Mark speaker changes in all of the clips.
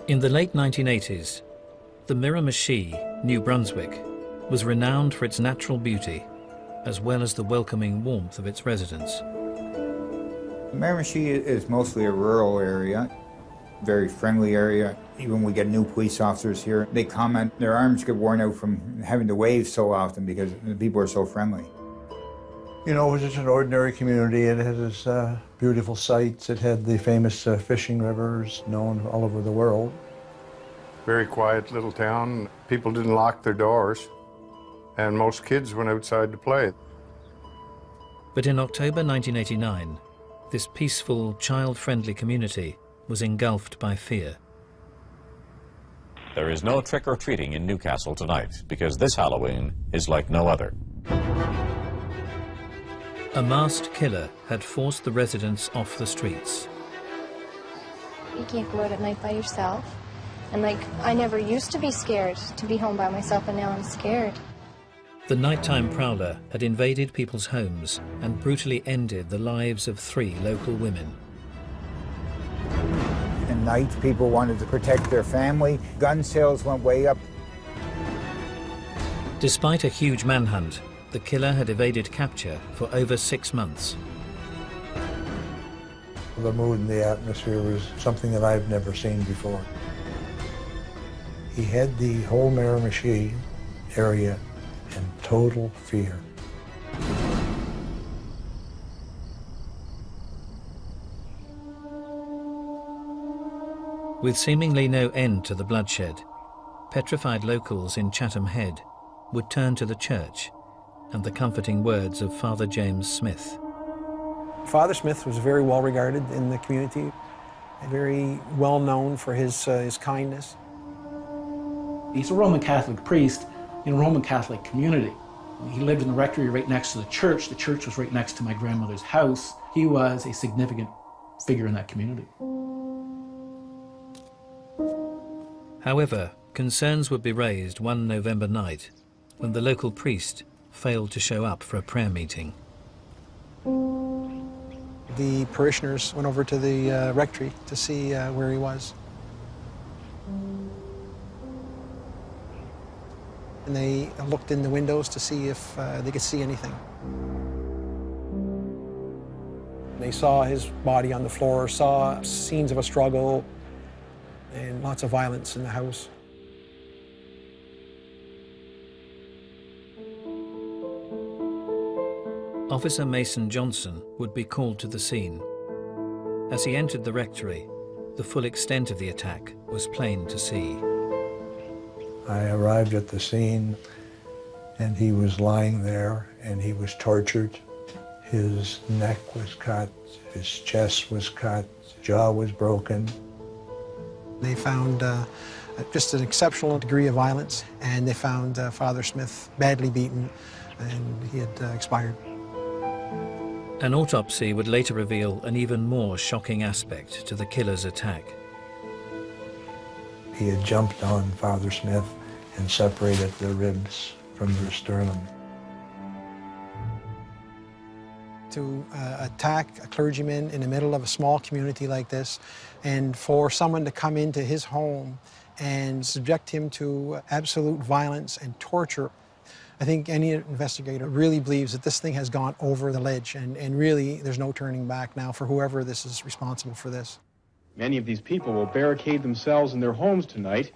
Speaker 1: In the late 1980s, the Miramichi, New Brunswick, was renowned for its natural beauty, as well as the welcoming warmth of its residents.
Speaker 2: Miramichi is mostly a rural area, very friendly area. Even when we get new police officers here, they comment their arms get worn out from having to wave so often because the people are so friendly.
Speaker 3: You know, it was just an ordinary community. It had its beautiful sights. It had the famous fishing rivers known all over the world.
Speaker 4: Very quiet little town. People didn't lock their doors, and most kids went outside to play.
Speaker 1: But in October 1989, this peaceful, child-friendly community was engulfed by fear.
Speaker 5: There is no trick-or-treating in Newcastle tonight because this Halloween is like no other.
Speaker 1: A masked killer had forced the residents off the streets.
Speaker 6: You can't go out at night by yourself. And I never used to be scared to be home by myself, and now I'm scared.
Speaker 1: The nighttime prowler had invaded people's homes and brutally ended the lives of 3 local women.
Speaker 2: At night, people wanted to protect their family. Gun sales went way up.
Speaker 1: Despite a huge manhunt, the killer had evaded capture for over 6 months.
Speaker 3: The mood and the atmosphere was something that I've never seen before. He had the whole Miramichi area in total fear.
Speaker 1: With seemingly no end to the bloodshed, petrified locals in Chatham Head would turn to the church and the comforting words of Father James Smith.
Speaker 7: Father Smith was very well regarded in the community, very well known for his kindness.
Speaker 8: He's a Roman Catholic priest in a Roman Catholic community. He lived in the rectory right next to the church. The church was right next to my grandmother's house. He was a significant figure in that community.
Speaker 1: However, concerns would be raised one November night when the local priest failed to show up for a prayer meeting.
Speaker 7: The parishioners went over to the rectory to see where he was. And they looked in the windows to see if they could see anything. They saw his body on the floor, saw scenes of a struggle, and lots of violence in the house.
Speaker 1: Officer Mason Johnson would be called to the scene. As he entered the rectory, the full extent of the attack was plain to see.
Speaker 3: I arrived at the scene, and he was lying there, and he was tortured. His neck was cut, his chest was cut, his jaw was broken.
Speaker 7: They found just an exceptional degree of violence, and they found Father Smith badly beaten, and he had expired.
Speaker 1: An autopsy would later reveal an even more shocking aspect to the killer's attack.
Speaker 3: He had jumped on Father Smith and separated the ribs from the sternum.
Speaker 7: To attack a clergyman in the middle of a small community like this, and for someone to come into his home and subject him to absolute violence and torture, I think any investigator really believes that this thing has gone over the ledge, and really there's no turning back now for whoever this is responsible for this.
Speaker 9: Many of these people will barricade themselves in their homes tonight,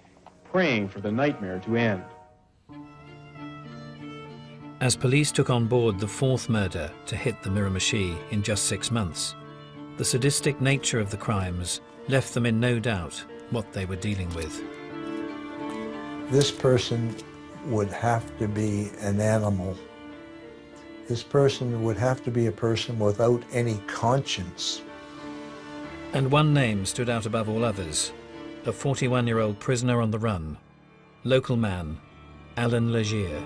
Speaker 9: praying for the nightmare to end.
Speaker 1: As police took on board the 4th murder to hit the Miramichi in just 6 months, the sadistic nature of the crimes left them in no doubt what they were dealing with.
Speaker 3: This person would have to be an animal. This person would have to be a person without any conscience.
Speaker 1: And one name stood out above all others, a 41-year-old prisoner on the run, local man, Allan Legere.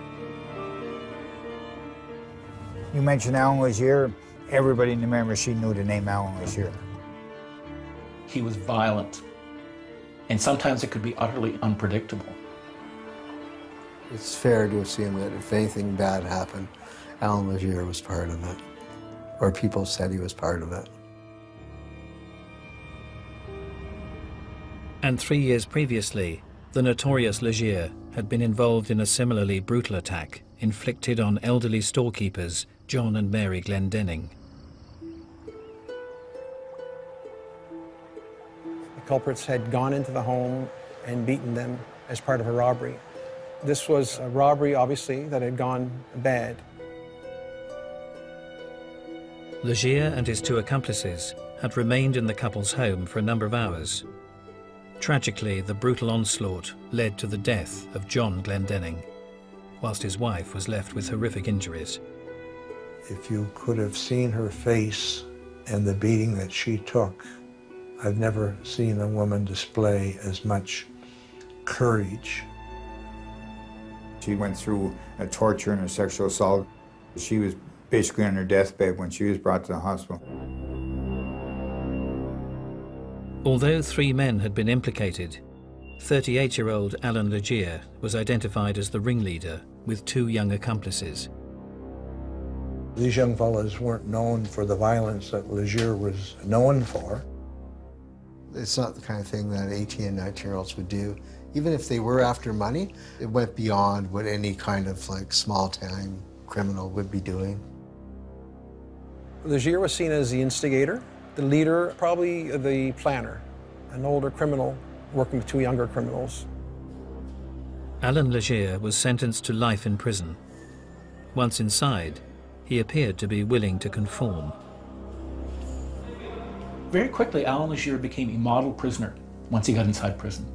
Speaker 2: You mentioned Allan Legere, everybody in the Miramichi knew the name Allan Legere.
Speaker 8: He was violent, and sometimes it could be utterly unpredictable.
Speaker 10: It's fair to assume that if anything bad happened, Allan Legere was part of it, or people said he was part of it.
Speaker 1: And 3 years previously, the notorious Legere had been involved in a similarly brutal attack inflicted on elderly storekeepers John and Mary Glendenning.
Speaker 7: The culprits had gone into the home and beaten them as part of a robbery. This was a robbery, obviously, that had gone bad.
Speaker 1: Legere and his two accomplices had remained in the couple's home for a number of hours. Tragically, the brutal onslaught led to the death of John Glendenning, whilst his wife was left with horrific injuries.
Speaker 3: If you could have seen her face and the beating that she took, I've never seen a woman display as much courage.
Speaker 2: She went through a torture and a sexual assault. She was basically on her deathbed when she was brought to the hospital.
Speaker 1: Although 3 men had been implicated, 38-year-old Allan Legere was identified as the ringleader with 2 young accomplices.
Speaker 3: These young fellows weren't known for the violence that Legere was known for.
Speaker 10: It's not the kind of thing that 18 and 19-year-olds would do. Even if they were after money, it went beyond what any kind of small-time criminal would be doing.
Speaker 7: Legere was seen as the instigator, the leader, probably the planner, an older criminal working with 2 younger criminals.
Speaker 1: Allan Legere was sentenced to life in prison. Once inside, he appeared to be willing to conform.
Speaker 8: Very quickly, Allan Legere became a model prisoner once he got inside prison.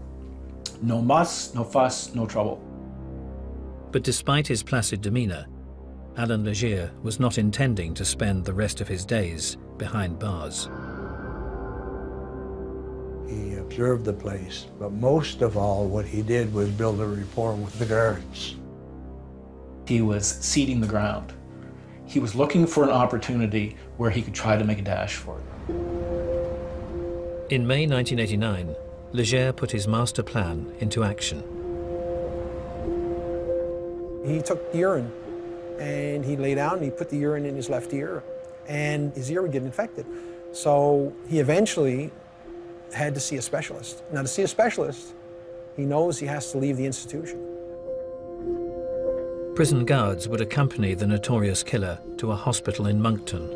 Speaker 8: No muss, no fuss, no trouble.
Speaker 1: But despite his placid demeanor, Allan Legere was not intending to spend the rest of his days behind bars.
Speaker 3: He observed the place, but most of all, what he did was build a rapport with the guards.
Speaker 8: He was seeding the ground. He was looking for an opportunity where he could try to make a dash for it.
Speaker 1: In May 1989, Legere put his master plan into action.
Speaker 7: He took urine and he lay down and he put the urine in his left ear and his ear would get infected. So he eventually had to see a specialist. Now, to see a specialist, he knows he has to leave the institution.
Speaker 1: Prison guards would accompany the notorious killer to a hospital in Moncton.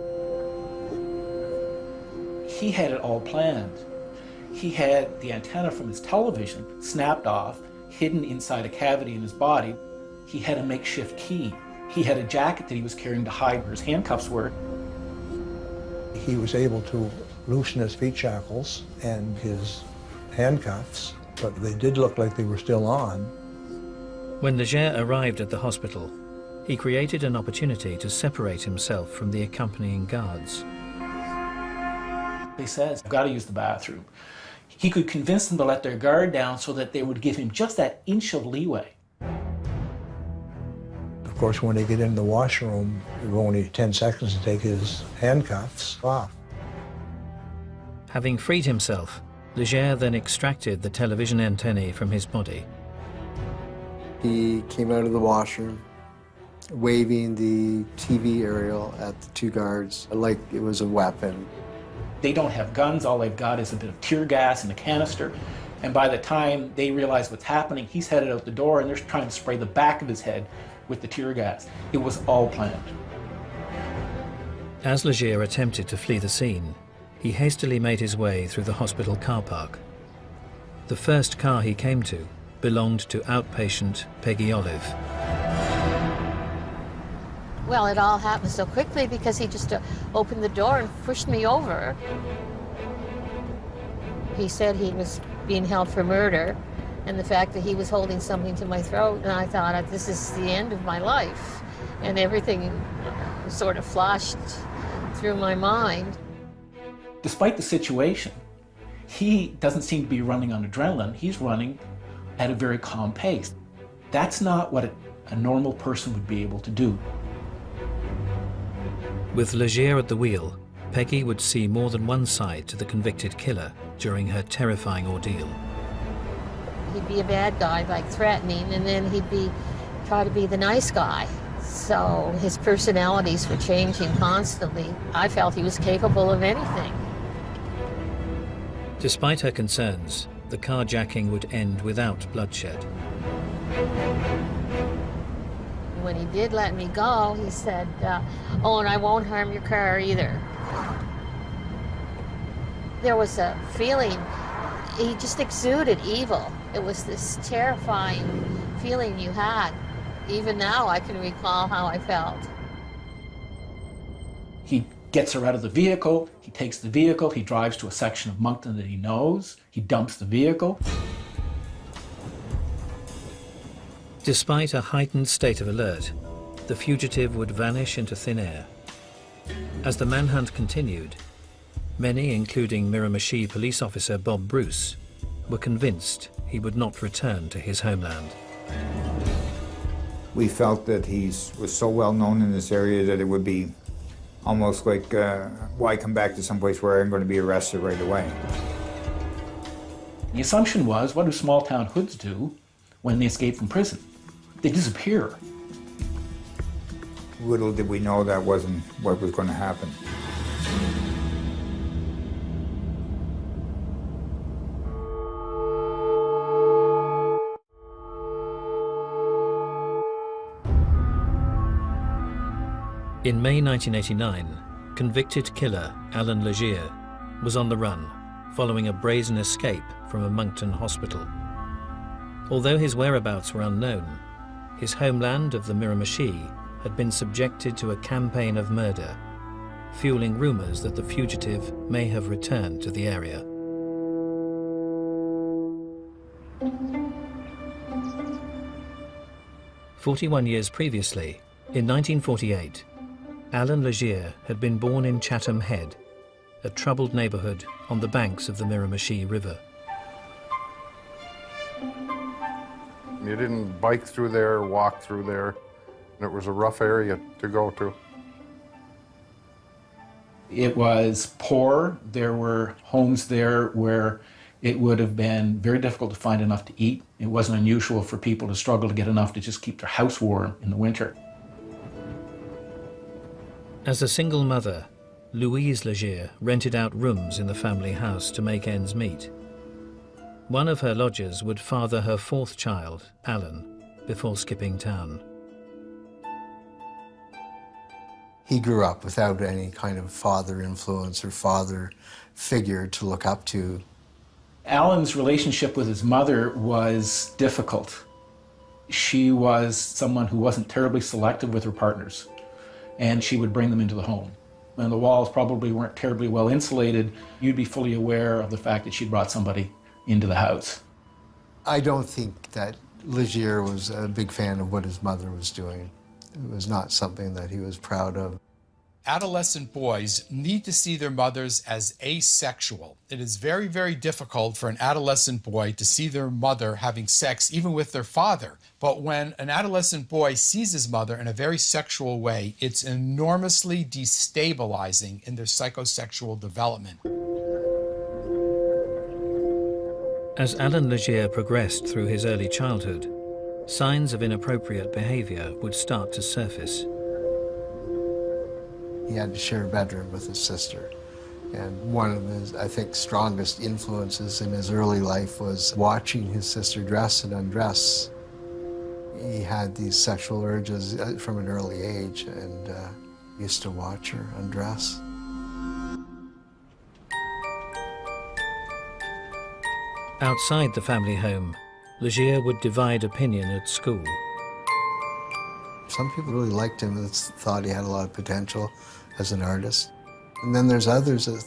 Speaker 8: He had it all planned. He had the antenna from his television snapped off, hidden inside a cavity in his body. He had a makeshift key. He had a jacket that he was carrying to hide where his handcuffs were.
Speaker 3: He was able to loosen his feet shackles and his handcuffs, but they did look like they were still on.
Speaker 1: When Legere arrived at the hospital, he created an opportunity to separate himself from the accompanying guards.
Speaker 8: He says, I've got to use the bathroom. He could convince them to let their guard down so that they would give him just that inch of leeway.
Speaker 3: Of course, when he get in the washroom, it was only 10 seconds to take his handcuffs off.
Speaker 1: Having freed himself, Legere then extracted the television antennae from his body.
Speaker 10: He came out of the washroom, waving the TV aerial at the 2 guards like it was a weapon.
Speaker 8: They don't have guns, all they've got is a bit of tear gas and a canister. And by the time they realize what's happening, he's headed out the door and they're trying to spray the back of his head with the tear gas. It was all planned.
Speaker 1: As Legere attempted to flee the scene, he hastily made his way through the hospital car park. The first car he came to belonged to outpatient Peggy Olive.
Speaker 11: Well, it all happened so quickly because he just opened the door and pushed me over. He said he was being held for murder, and the fact that he was holding something to my throat, and I thought, this is the end of my life. And everything sort of flashed through my mind.
Speaker 8: Despite the situation, he doesn't seem to be running on adrenaline. He's running at a very calm pace. That's not what a normal person would be able to do.
Speaker 1: With Legere at the wheel, Peggy would see more than one side to the convicted killer during her terrifying ordeal.
Speaker 11: He'd be a bad guy, like threatening, and then he'd try to be the nice guy. So his personalities were changing constantly. I felt he was capable of anything.
Speaker 1: Despite her concerns, the carjacking would end without bloodshed.
Speaker 11: When he did let me go, he said, oh, and I won't harm your car either. There was a feeling, he just exuded evil. It was this terrifying feeling you had. Even now, I can recall how I felt.
Speaker 8: He gets her out of the vehicle, he takes the vehicle, he drives to a section of Moncton that he knows, he dumps the vehicle.
Speaker 1: Despite a heightened state of alert, the fugitive would vanish into thin air. As the manhunt continued, many, including Miramichi police officer Bob Bruce, were convinced he would not return to his homeland.
Speaker 2: We felt that he was so well known in this area that it would be almost like, why come back to someplace where I'm going to be arrested right away?
Speaker 8: The assumption was, what do small town hoods do when they escape from prison? They disappear.
Speaker 2: Little did we know that wasn't what was going to happen.
Speaker 1: In May 1989, convicted killer Allan Legere was on the run following a brazen escape from a Moncton hospital. Although his whereabouts were unknown, his homeland of the Miramichi had been subjected to a campaign of murder, fueling rumors that the fugitive may have returned to the area. "41 years previously, in 1948, Allan Legere had been born in Chatham Head, a troubled neighborhood on the banks of the Miramichi River.
Speaker 4: You didn't bike through there, walk through there, and it was a rough area to go to.
Speaker 8: It was poor. There were homes there where it would have been very difficult to find enough to eat. It wasn't unusual for people to struggle to get enough to just keep their house warm in the winter.
Speaker 1: As a single mother, Louise Legere rented out rooms in the family house to make ends meet. One of her lodgers would father her fourth child, Allan, before skipping town.
Speaker 10: He grew up without any kind of father influence or father figure to look up to.
Speaker 8: Allan's relationship with his mother was difficult. She was someone who wasn't terribly selective with her partners, and she would bring them into the home. And the walls probably weren't terribly well insulated. You'd be fully aware of the fact that she'd brought somebody into the house.
Speaker 10: I don't think that Legere was a big fan of what his mother was doing. It was not something that he was proud of.
Speaker 12: Adolescent boys need to see their mothers as asexual. It is very, very difficult for an adolescent boy to see their mother having sex, even with their father. But when an adolescent boy sees his mother in a very sexual way, it's enormously destabilizing in their psychosexual development.
Speaker 1: As Allan Legere progressed through his early childhood, signs of inappropriate behavior would start to surface.
Speaker 10: He had to share a bedroom with his sister. And one of his, I think, strongest influences in his early life was watching his sister dress and undress. He had these sexual urges from an early age and used to watch her undress.
Speaker 1: Outside the family home, Legere would divide opinion at school.
Speaker 10: Some people really liked him and thought he had a lot of potential as an artist. And then there's others that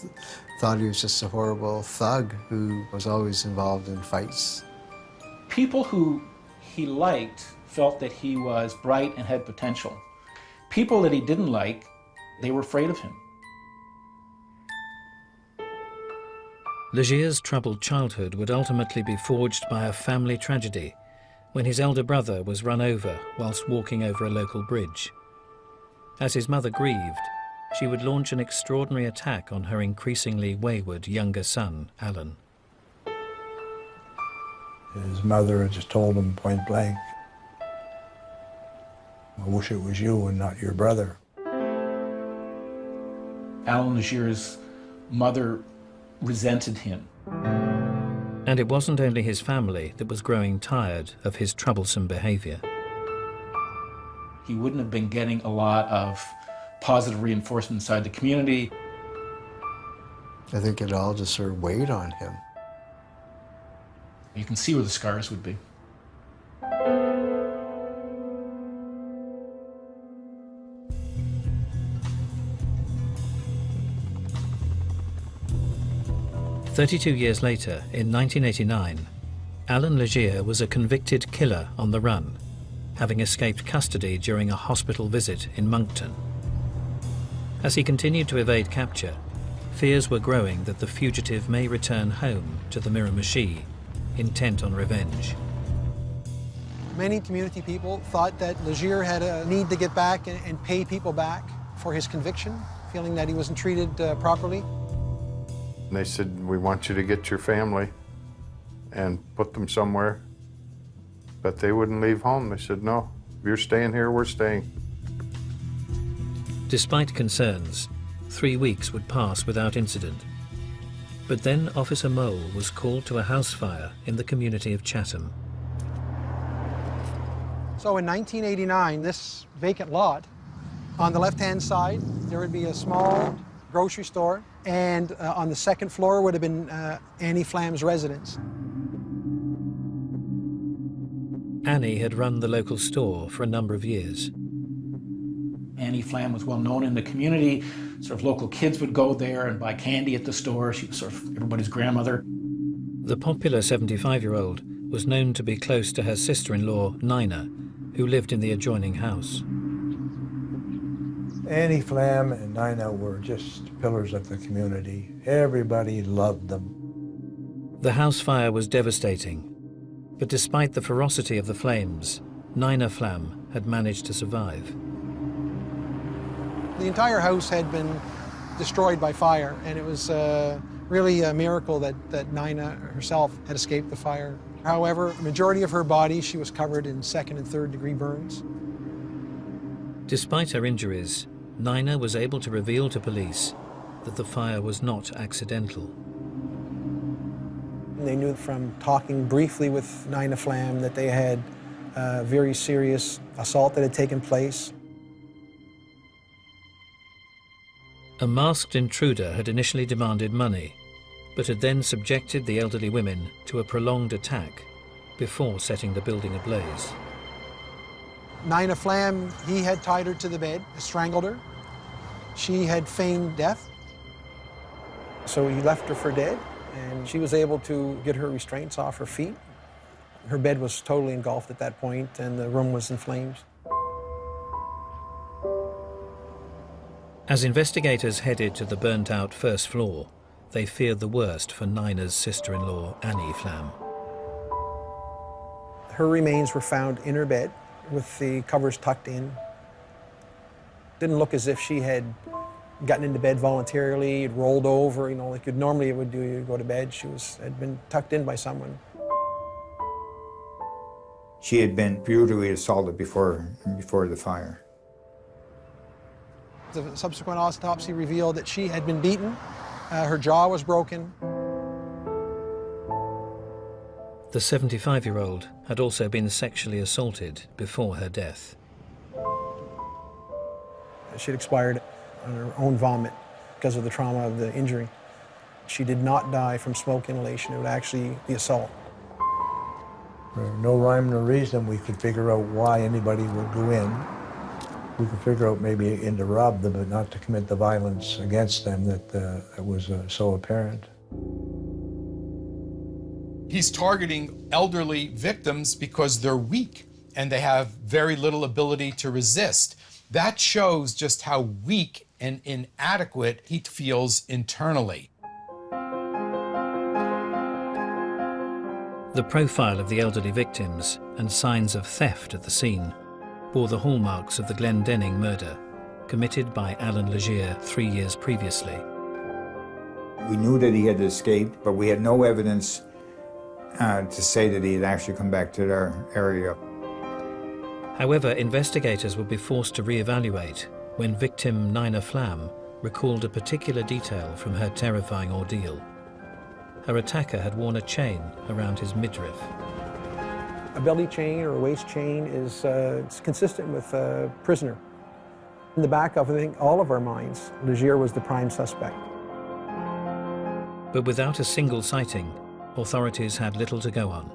Speaker 10: thought he was just a horrible thug who was always involved in fights.
Speaker 8: People who he liked felt that he was bright and had potential. People that he didn't like, they were afraid of him.
Speaker 1: Legere's troubled childhood would ultimately be forged by a family tragedy when his elder brother was run over whilst walking over a local bridge. As his mother grieved, she would launch an extraordinary attack on her increasingly wayward younger son, Allan.
Speaker 3: His mother just told him point blank, "I wish it was you and not your brother."
Speaker 8: Allan Legere's mother resented him.
Speaker 1: And it wasn't only his family that was growing tired of his troublesome behavior.
Speaker 8: He wouldn't have been getting a lot of positive reinforcement inside the community.
Speaker 10: I think it all just sort of weighed on him.
Speaker 8: You can see where the scars would be.
Speaker 1: "32 years later, in 1989, Allan Legere was a convicted killer on the run, having escaped custody during a hospital visit in Moncton. As he continued to evade capture, fears were growing that the fugitive may return home to the Miramichi, intent on revenge.
Speaker 7: Many community people thought that Legere had a need to get back and pay people back for his conviction, feeling that he wasn't treated properly.
Speaker 4: And they said, we want you to get your family and put them somewhere. But they wouldn't leave home. They said, no, if you're staying here, we're staying.
Speaker 1: Despite concerns, 3 weeks would pass without incident. But then Officer Mole was called to a house fire in the community of Chatham.
Speaker 7: So in 1989, this vacant lot, on the left-hand side, there would be a small grocery store, and on the second floor would have been Annie Flam's residence.
Speaker 1: Annie had run the local store for a number of years.
Speaker 8: Annie Flam was well known in the community. Sort of local kids would go there and buy candy at the store. She was sort of everybody's grandmother.
Speaker 1: The popular 75-year-old was known to be close to her sister-in-law, Nina, who lived in the adjoining house.
Speaker 3: Annie Flam and Nina were just pillars of the community. Everybody loved them.
Speaker 1: The house fire was devastating, but despite the ferocity of the flames, Nina Flam had managed to survive.
Speaker 7: The entire house had been destroyed by fire, and it was really a miracle that Nina herself had escaped the fire. However, the majority of her body, she was covered in 2nd and 3rd degree burns.
Speaker 1: Despite her injuries, Nina was able to reveal to police that the fire was not accidental.
Speaker 7: They knew from talking briefly with Nina Flam that they had a very serious assault that had taken place.
Speaker 1: A masked intruder had initially demanded money, but had then subjected the elderly women to a prolonged attack before setting the building ablaze.
Speaker 7: Nina Flam, he had tied her to the bed, strangled her. She had feigned death. So he left her for dead, and she was able to get her restraints off her feet. Her bed was totally engulfed at that point, and the room was in flames.
Speaker 1: As investigators headed to the burnt-out first floor, they feared the worst for Nina's sister-in-law, Annie Flam.
Speaker 7: Her remains were found in her bed with the covers tucked in. Didn't look as if she had gotten into bed voluntarily, rolled over, you know, like normally it would do, you go to bed. She had been tucked in by someone.
Speaker 2: She had been brutally assaulted before the fire.
Speaker 7: The subsequent autopsy revealed that she had been beaten, her jaw was broken.
Speaker 1: The 75-year-old had also been sexually assaulted before her death.
Speaker 7: She had expired on her own vomit because of the trauma of the injury. She did not die from smoke inhalation, it was actually the assault.
Speaker 3: For no rhyme nor reason, we could figure out why anybody would go in. We could figure out maybe in to rob them, but not to commit the violence against them that was so apparent.
Speaker 12: He's targeting elderly victims because they're weak and they have very little ability to resist. That shows just how weak and inadequate he feels internally.
Speaker 1: The profile of the elderly victims and signs of theft at the scene bore the hallmarks of the Glendenning murder, committed by Allan Legere 3 years previously.
Speaker 2: We knew that he had escaped, but we had no evidence to say that he had actually come back to our area.
Speaker 1: However, investigators would be forced to re-evaluate when victim Nina Flam recalled a particular detail from her terrifying ordeal. her attacker had worn a chain around his midriff.
Speaker 7: A belly chain or a waist chain is it's consistent with a prisoner. In the back of, I think, all of our minds, Legere was the prime suspect.
Speaker 1: But without a single sighting, authorities had little to go on.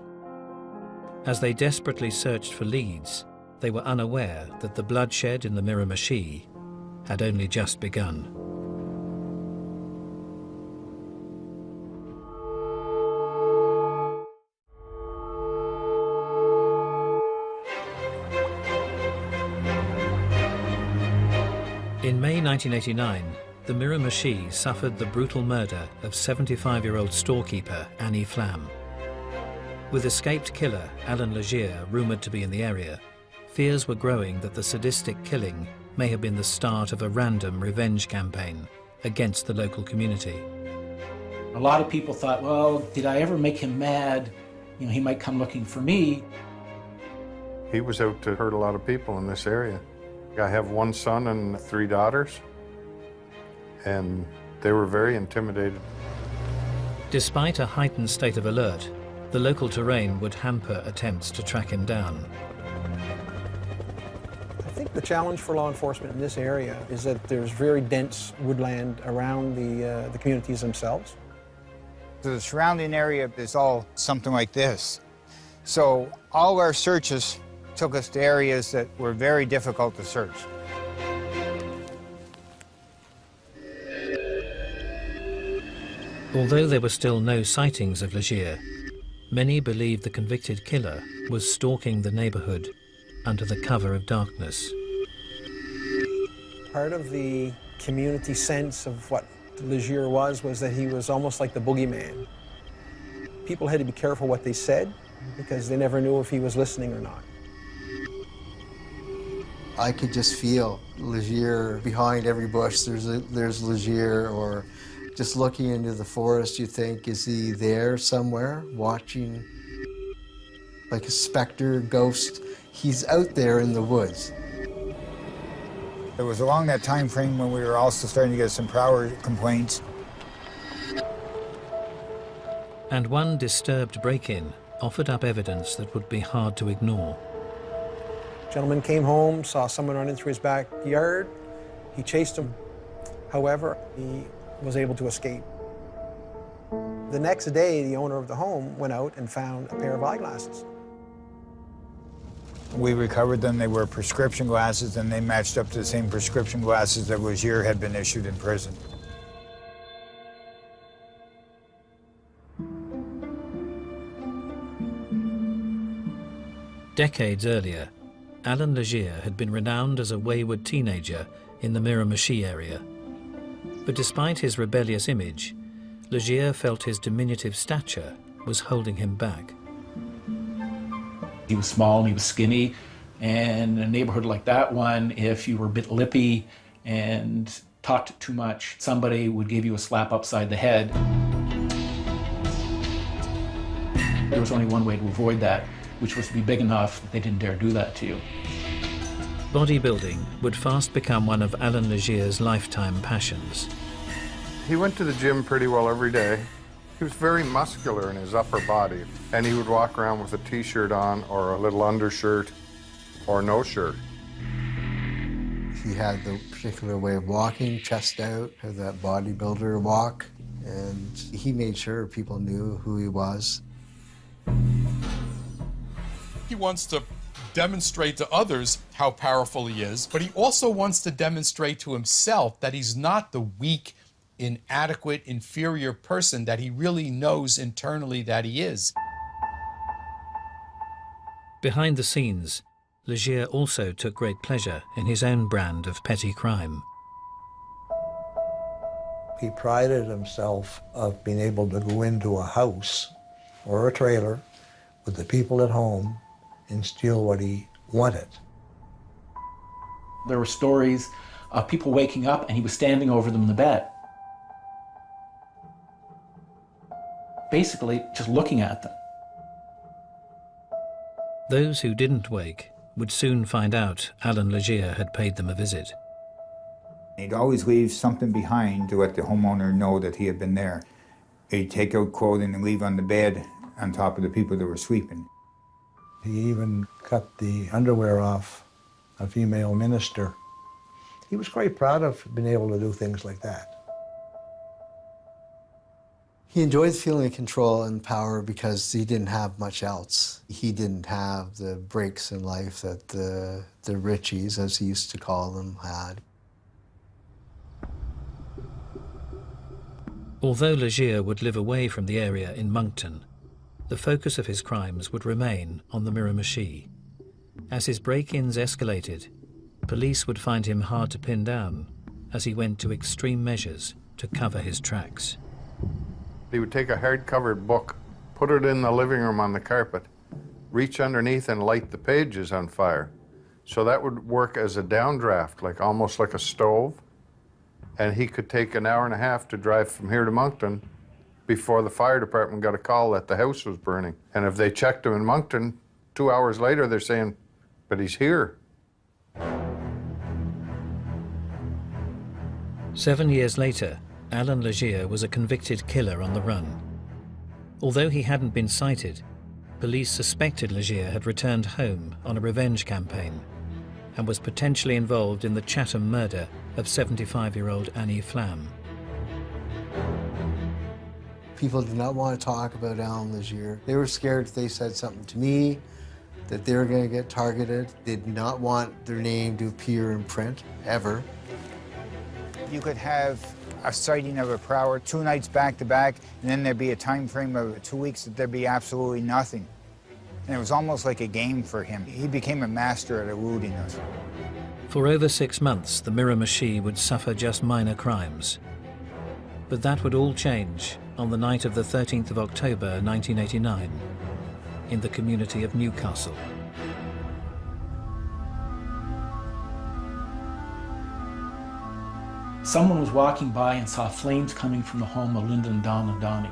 Speaker 1: As they desperately searched for leads, they were unaware that the bloodshed in the Miramichi had only just begun. In May 1989, the Miramichi suffered the brutal murder of 75-year-old storekeeper Annie Flam. With escaped killer Allan Legere rumoured to be in the area, fears were growing that the sadistic killing may have been the start of a random revenge campaign against the local community.
Speaker 8: A lot of people thought, well, did I ever make him mad? You know, he might come looking for me.
Speaker 4: He was out to hurt a lot of people in this area. I have one son and 3 daughters, and they were very intimidated.
Speaker 1: Despite a heightened state of alert, the local terrain would hamper attempts to track him down.
Speaker 7: I think the challenge for law enforcement in this area is that there's very dense woodland around the communities themselves.
Speaker 2: The surrounding area is all something like this. So all our searches took us to areas that were very difficult to search.
Speaker 1: Although there were still no sightings of Legere, many believed the convicted killer was stalking the neighborhood under the cover of darkness.
Speaker 7: Part of the community sense of what Legere was that he was almost like the boogeyman. People had to be careful what they said because they never knew if he was listening or not.
Speaker 10: I could just feel Legere behind every bush. There's Legere, or just looking into the forest, you think, is he there somewhere watching like a specter, ghost? He's out there in the woods.
Speaker 2: It was along that time frame when we were also starting to get some prowler complaints.
Speaker 1: And one disturbed break-in offered up evidence that would be hard to ignore.
Speaker 7: Gentleman came home, saw someone running through his backyard. He chased him. However, he was able to escape. The next day, the owner of the home went out and found a pair of eyeglasses.
Speaker 2: We recovered them. They were prescription glasses, and they matched up to the same prescription glasses that Legere had been issued in prison.
Speaker 1: Decades earlier, Allan Legere had been renowned as a wayward teenager in the Miramichi area. But despite his rebellious image, Legere felt his diminutive stature was holding him back.
Speaker 8: He was small and he was skinny, and in a neighborhood like that one, if you were a bit lippy and talked too much, somebody would give you a slap upside the head. There was only one way to avoid that, which was to be big enough that they didn't dare do that to you.
Speaker 1: Bodybuilding would fast become one of Allan Legere's lifetime passions.
Speaker 4: He went to the gym pretty well every day. He was very muscular in his upper body, and he would walk around with a t-shirt on or a little undershirt or no shirt.
Speaker 10: He had the particular way of walking, chest out, had that bodybuilder walk, and he made sure people knew who he was.
Speaker 12: He wants to demonstrate to others how powerful he is, but he also wants to demonstrate to himself that he's not the weak, inadequate, inferior person that he really knows internally that he is.
Speaker 1: Behind the scenes, Legere also took great pleasure in his own brand of petty crime.
Speaker 3: He prided himself of being able to go into a house or a trailer with the people at home and steal what he wanted.
Speaker 8: There were stories of people waking up and he was standing over them in the bed, basically just looking at them.
Speaker 1: Those who didn't wake would soon find out Allan Legere had paid them a visit.
Speaker 2: He'd always leave something behind to let the homeowner know that he had been there. He'd take out clothing and leave on the bed on top of the people that were sleeping.
Speaker 3: He even cut the underwear off a female minister. He was quite proud of being able to do things like that.
Speaker 10: He enjoyed feeling control and power because he didn't have much else. He didn't have the breaks in life that the Richies, as he used to call them, had.
Speaker 1: Although Legere would live away from the area in Moncton, the focus of his crimes would remain on the Miramichi. As his break-ins escalated, police would find him hard to pin down as he went to extreme measures to cover his tracks.
Speaker 4: He would take a hard-covered book, put it in the living room on the carpet, reach underneath and light the pages on fire. So that would work as a downdraft, almost like a stove. And he could take an hour and a half to drive from here to Moncton before the fire department got a call that the house was burning. And if they checked him in Moncton, 2 hours later, they're saying, but he's here.
Speaker 1: 7 years later, Allan Legere was a convicted killer on the run. Although he hadn't been cited, police suspected Legere had returned home on a revenge campaign and was potentially involved in the Chatham murder of 75-year-old Annie Flam.
Speaker 10: People did not want to talk about Allan Legere. They were scared if they said something to me that they were going to get targeted. They did not want their name to appear in print, ever.
Speaker 2: You could have a sighting of a prowler 2 nights back to back, and then there'd be a time frame of 2 weeks that there'd be absolutely nothing. And it was almost like a game for him. He became a master at eluding us.
Speaker 1: For over 6 months, the Miramichi would suffer just minor crimes. But that would all change on the night of the 13th of October 1989 in the community of Newcastle.
Speaker 8: Someone was walking by and saw flames coming from the home of Linda and Donna Donnie.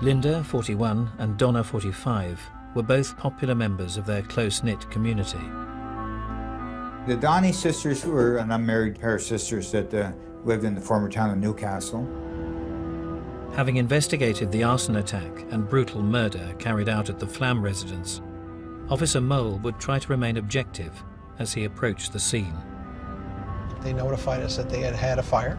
Speaker 1: Linda, 41, and Donna, 45, were both popular members of their close-knit community.
Speaker 2: The Donnie sisters were an unmarried pair of sisters that lived in the former town of Newcastle.
Speaker 1: Having investigated the arson attack and brutal murder carried out at the Flam residence, Officer Mole would try to remain objective as he approached the scene.
Speaker 7: They notified us that they had had a fire,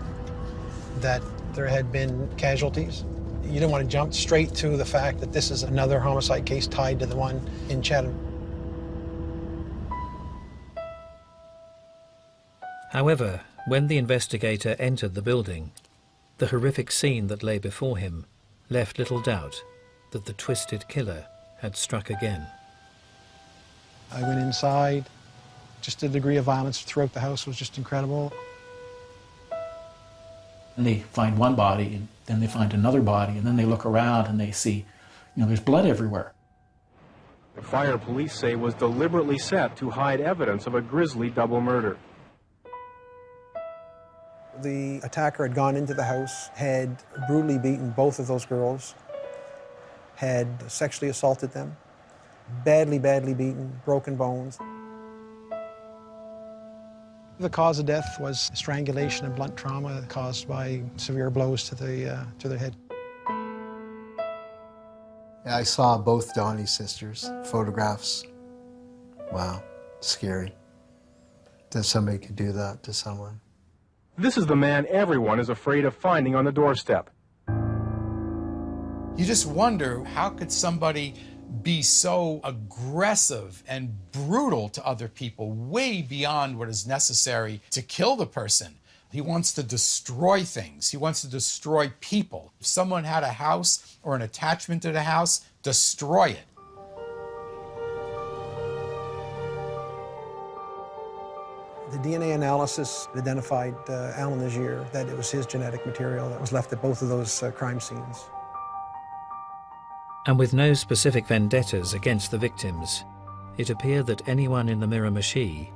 Speaker 7: that there had been casualties. You didn't want to jump straight to the fact that this is another homicide case tied to the one in Chatham.
Speaker 1: However, when the investigator entered the building, the horrific scene that lay before him left little doubt that the twisted killer had struck again.
Speaker 7: I went inside. Just the degree of violence throughout the house was just incredible.
Speaker 8: And they find one body, and then they find another body, and then they look around and they see, there's blood everywhere.
Speaker 9: The fire, police say, was deliberately set to hide evidence of a grisly double murder.
Speaker 7: The attacker had gone into the house, had brutally beaten both of those girls, had sexually assaulted them, badly, badly beaten, broken bones. The cause of death was strangulation and blunt trauma caused by severe blows to the head.
Speaker 10: I saw both Donnie's sisters, photographs. Wow, scary that somebody could do that to someone.
Speaker 9: This is the man everyone is afraid of finding on the doorstep.
Speaker 12: You just wonder, how could somebody be so aggressive and brutal to other people, way beyond what is necessary to kill the person? He wants to destroy things. He wants to destroy people. If someone had a house or an attachment to the house, destroy it.
Speaker 7: The DNA analysis identified Allan Legere, that it was his genetic material that was left at both of those crime scenes.
Speaker 1: And with no specific vendettas against the victims, it appeared that anyone in the Miramichi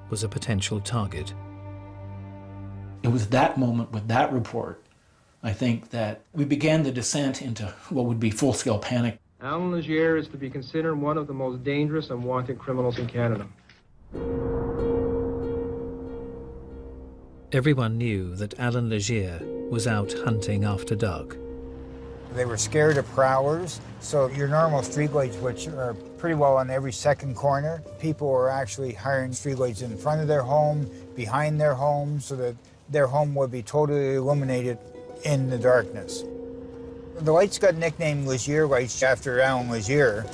Speaker 1: was a potential target.
Speaker 8: It was that moment with that report, I think, that we began the descent into what would be full-scale panic.
Speaker 9: Allan Legere is to be considered one of the most dangerous and wanted criminals in Canada.
Speaker 1: Everyone knew that Allan Legere was out hunting after dark.
Speaker 2: They were scared of prowlers, so your normal streetlights, which are pretty well on every second corner, people were actually hiring streetlights in front of their home, behind their home, so that their home would be totally illuminated in the darkness. The lights got nicknamed Legere lights after Allan Legere.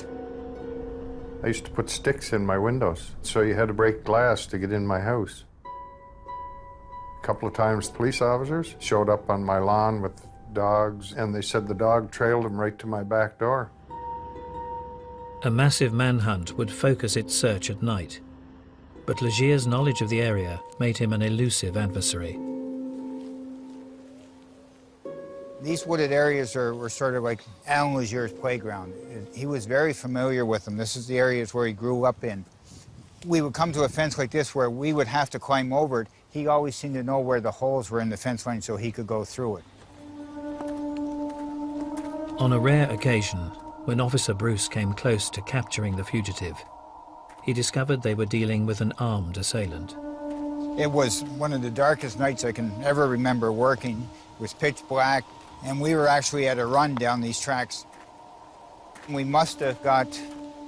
Speaker 4: I used to put sticks in my windows, so you had to break glass to get in my house. A couple of times police officers showed up on my lawn with dogs, and they said the dog trailed them right to my back door.
Speaker 1: A massive manhunt would focus its search at night, but Legere's knowledge of the area made him an elusive adversary.
Speaker 2: These wooded areas were sort of like Allan Legere's playground. He was very familiar with them. This is the areas where he grew up in. We would come to a fence like this where we would have to climb over it. He always seemed to know where the holes were in the fence line so he could go through it.
Speaker 1: On a rare occasion, when Officer Bruce came close to capturing the fugitive, he discovered they were dealing with an armed assailant.
Speaker 2: It was one of the darkest nights I can ever remember working. It was pitch black, and we were actually at a run down these tracks. We must have got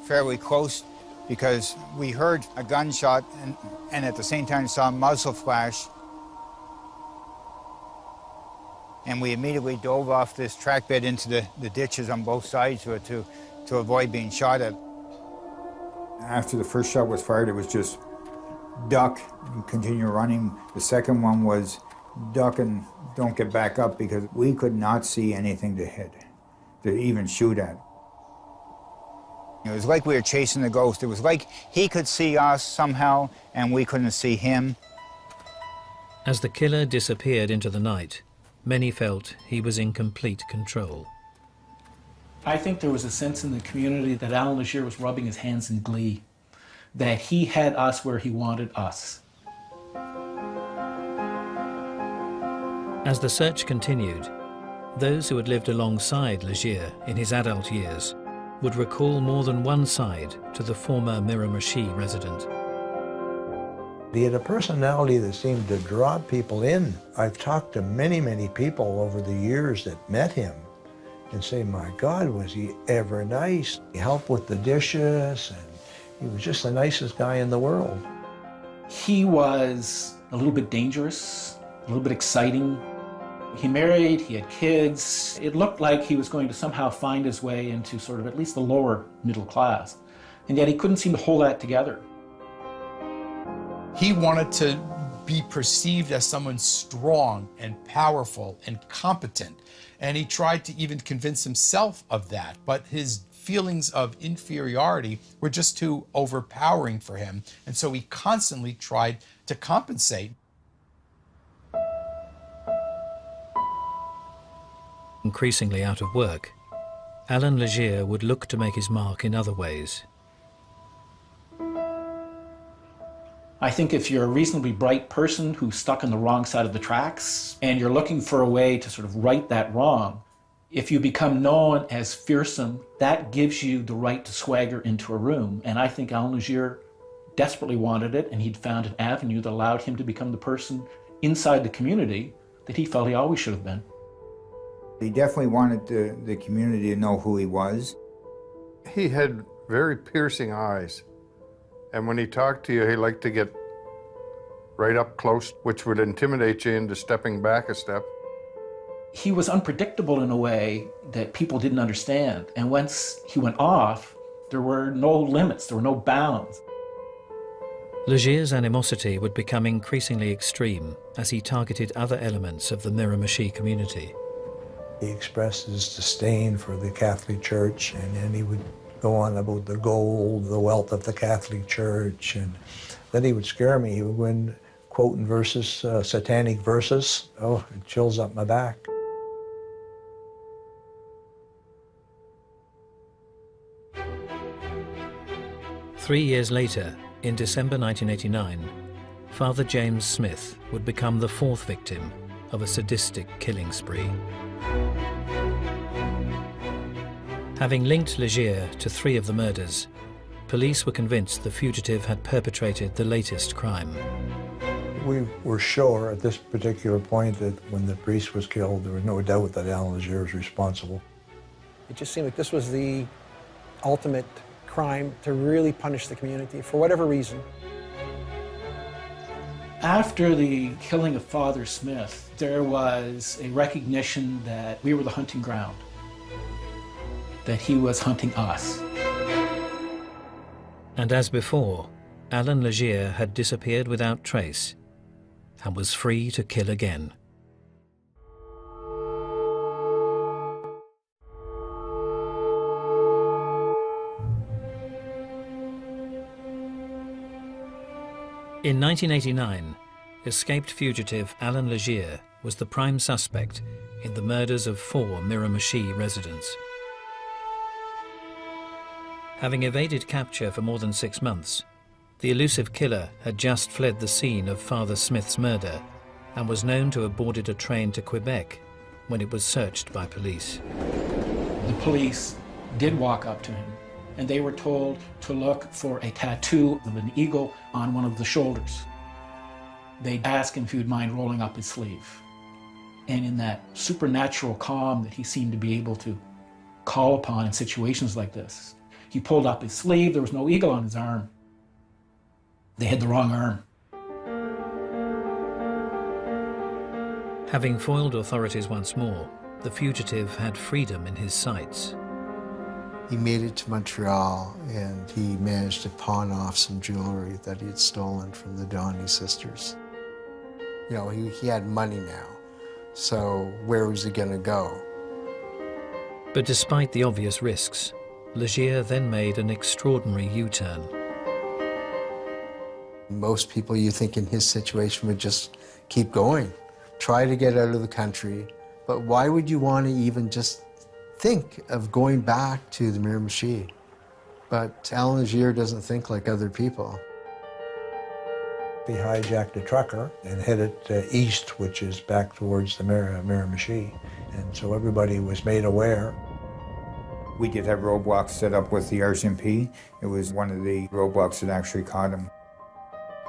Speaker 2: fairly close because we heard a gunshot and at the same time saw a muzzle flash. And we immediately dove off this track bed into the ditches on both sides of it to avoid being shot at. After the first shot was fired, it was just duck and continue running. The second one was duck and don't get back up because we could not see anything to hit, to even shoot at. It was like we were chasing a ghost. It was like he could see us somehow and we couldn't see him.
Speaker 1: As the killer disappeared into the night, many felt he was in complete control.
Speaker 8: I think there was a sense in the community that Allan Legere was rubbing his hands in glee, that he had us where he wanted us.
Speaker 1: As the search continued, those who had lived alongside Legere in his adult years would recall more than one side to the former Miramichi resident.
Speaker 3: He had a personality that seemed to draw people in. I've talked to many, many people over the years that met him and say, my God, was he ever nice. He helped with the dishes, and he was just the nicest guy in the world.
Speaker 8: He was a little bit dangerous, a little bit exciting. He married, he had kids. It looked like he was going to somehow find his way into sort of at least the lower middle class. And yet he couldn't seem to hold that together.
Speaker 12: He wanted to be perceived as someone strong and powerful and competent. And he tried to even convince himself of that. But his feelings of inferiority were just too overpowering for him. And so he constantly tried to compensate.
Speaker 1: Increasingly out of work, Allan Legere would look to make his mark in other ways.
Speaker 8: I think if you're a reasonably bright person who's stuck on the wrong side of the tracks and you're looking for a way to sort of right that wrong, if you become known as fearsome, that gives you the right to swagger into a room. And I think Allan Legere desperately wanted it, and he'd found an avenue that allowed him to become the person inside the community that he felt he always should have been.
Speaker 2: He definitely wanted the community to know who he was.
Speaker 4: He had very piercing eyes. And when he talked to you, he liked to get right up close, which would intimidate you into stepping back a step.
Speaker 8: He was unpredictable in a way that people didn't understand. And once he went off, there were no limits, there were no bounds.
Speaker 1: Legere's animosity would become increasingly extreme as he targeted other elements of the Miramichi community.
Speaker 3: He expressed his disdain for the Catholic Church, and then he would go on about the gold, the wealth of the Catholic Church, and then he would scare me. He would go in quoting verses, satanic verses. Oh, it chills up my back.
Speaker 1: Three years later, in December 1989, Father James Smith would become the fourth victim of a sadistic killing spree. Having linked Legere to 3 of the murders, police were convinced the fugitive had perpetrated the latest crime.
Speaker 3: We were sure at this particular point that when the priest was killed, there was no doubt that Allan Legere was responsible.
Speaker 7: It just seemed like this was the ultimate crime to really punish the community for whatever reason.
Speaker 8: After the killing of Father Smith, there was a recognition that we were the hunting ground, that he was hunting us.
Speaker 1: And as before, Allan Legere had disappeared without trace and was free to kill again. In 1989, escaped fugitive Allan Legere was the prime suspect in the murders of 4 Miramichi residents. Having evaded capture for more than 6 months, the elusive killer had just fled the scene of Father Smith's murder and was known to have boarded a train to Quebec when it was searched by police.
Speaker 8: The police did walk up to him, and they were told to look for a tattoo of an eagle on one of the shoulders. They asked him if he would mind rolling up his sleeve. And in that supernatural calm that he seemed to be able to call upon in situations like this, he pulled up his sleeve. There was no eagle on his arm. They had the wrong arm.
Speaker 1: Having foiled authorities once more, the fugitive had freedom in his sights.
Speaker 10: He made it to Montreal, and he managed to pawn off some jewelry that he had stolen from the Donny sisters. You know, he had money now, so where was he going to go?
Speaker 1: But despite the obvious risks, Legere then made an extraordinary U-turn.
Speaker 10: Most people, you think in his situation, would just keep going, try to get out of the country. But why would you want to even just think of going back to the Miramichi? But Allan Legere doesn't think like other people.
Speaker 3: He hijacked a trucker and headed east, which is back towards the Miramichi. And so everybody was made aware.
Speaker 2: We did have roadblocks set up with the RCMP. It was one of the roadblocks that actually caught him.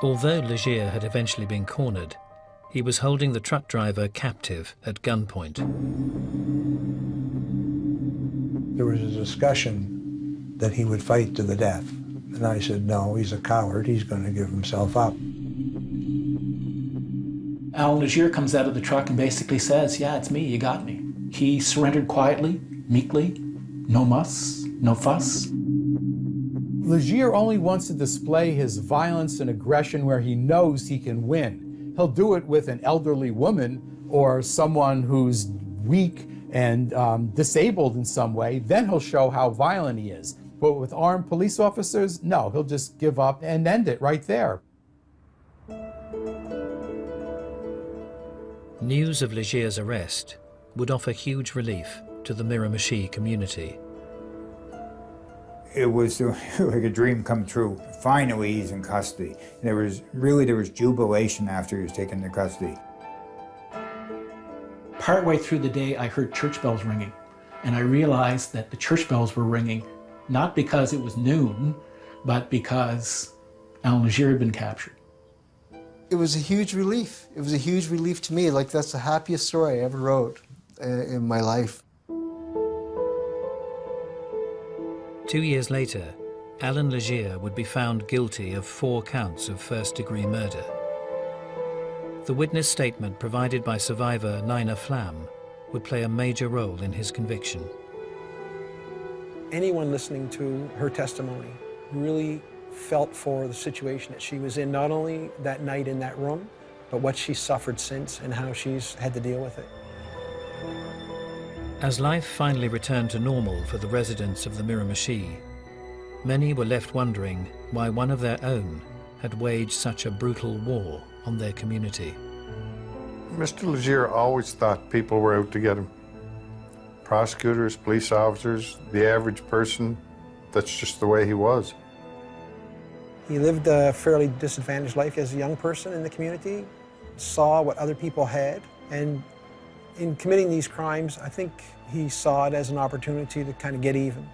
Speaker 1: Although Legere had eventually been cornered, he was holding the truck driver captive at gunpoint.
Speaker 3: There was a discussion that he would fight to the death. And I said, no, he's a coward. He's going to give himself up.
Speaker 8: Allan Legere comes out of the truck and basically says, yeah, it's me, you got me. He surrendered quietly, meekly, no muss, no fuss.
Speaker 13: Legere only wants to display his violence and aggression where he knows he can win. He'll do it with an elderly woman or someone who's weak and disabled in some way. Then he'll show how violent he is. But with armed police officers, no, he'll just give up and end it right there.
Speaker 1: News of Legere's arrest would offer huge relief to the Miramichi community.
Speaker 2: It was like a dream come true. Finally, he's in custody. There was jubilation after he was taken into custody.
Speaker 8: Partway through the day, I heard church bells ringing, and I realized that the church bells were ringing not because it was noon, but because Allan Legere had been captured.
Speaker 10: It was a huge relief. It was a huge relief to me. Like, that's the happiest story I ever wrote in my life.
Speaker 1: 2 years later, Allan Legere would be found guilty of 4 counts of first-degree murder. The witness statement provided by survivor Nina Flam would play a major role in his conviction.
Speaker 7: Anyone listening to her testimony really felt for the situation that she was in, not only that night in that room, but what she suffered since and how she's had to deal with it.
Speaker 1: As life finally returned to normal for the residents of the Miramichi, many were left wondering why one of their own had waged such a brutal war on their community.
Speaker 4: Mr. Legere always thought people were out to get him. Prosecutors, police officers, the average person, that's just the way he was.
Speaker 7: He lived a fairly disadvantaged life as a young person in the community, saw what other people had, and in committing these crimes, I think he saw it as an opportunity to kind of get even.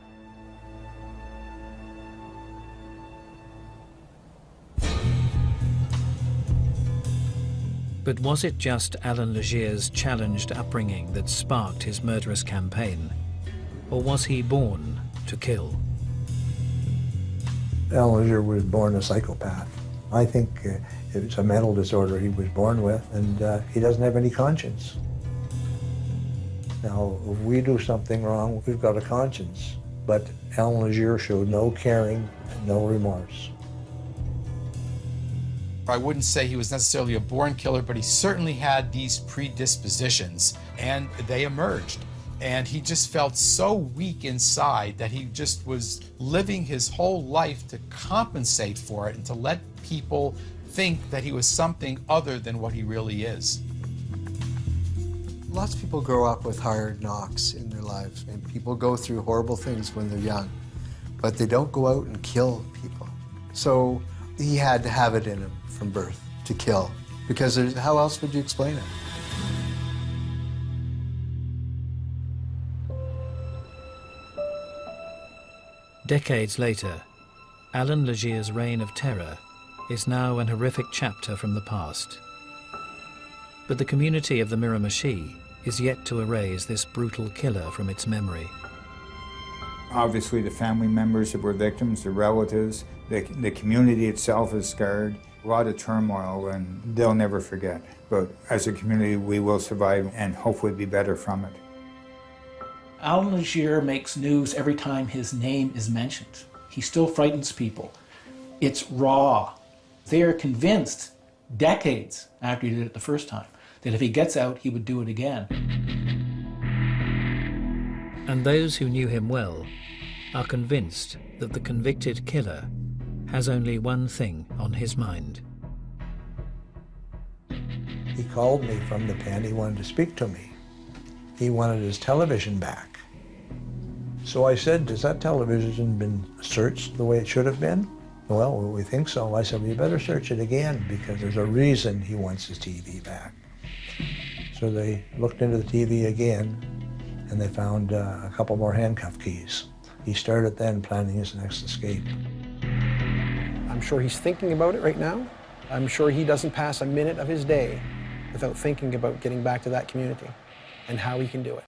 Speaker 1: But was it just Allan Legere's challenged upbringing that sparked his murderous campaign? Or was he born to kill?
Speaker 3: Allan Legere was born a psychopath. I think it's a mental disorder he was born with, and he doesn't have any conscience. Now, if we do something wrong, we've got a conscience. But Allan Legere showed no caring and no remorse.
Speaker 12: I wouldn't say he was necessarily a born killer, but he certainly had these predispositions, and they emerged. And he just felt so weak inside that he just was living his whole life to compensate for it and to let people think that he was something other than what he really is.
Speaker 10: Lots of people grow up with hard knocks in their lives, and people go through horrible things when they're young, but they don't go out and kill people. So he had to have it in him from birth to kill, because how else would you explain it?
Speaker 1: Decades later, Allan Legere's reign of terror is now an horrific chapter from the past. But the community of the Miramichi is yet to erase this brutal killer from its memory.
Speaker 2: Obviously, the family members that were victims, the relatives, the community itself is scarred. A lot of turmoil, and they'll never forget. But as a community, we will survive and hopefully be better from it.
Speaker 8: Allan Legere makes news every time his name is mentioned. He still frightens people. It's raw. They are convinced, decades after he did it the first time, that if he gets out, he would do it again.
Speaker 1: And those who knew him well are convinced that the convicted killer has only one thing on his mind.
Speaker 3: He called me from the pen. He wanted to speak to me. He wanted his television back. So I said, has that television been searched the way it should have been? Well, we think so. I said, well, you better search it again, because there's a reason he wants his TV back. So they looked into the TV again, and they found a couple more handcuff keys. He started then planning his next escape.
Speaker 7: I'm sure he's thinking about it right now. I'm sure he doesn't pass a minute of his day without thinking about getting back to that community and how he can do it.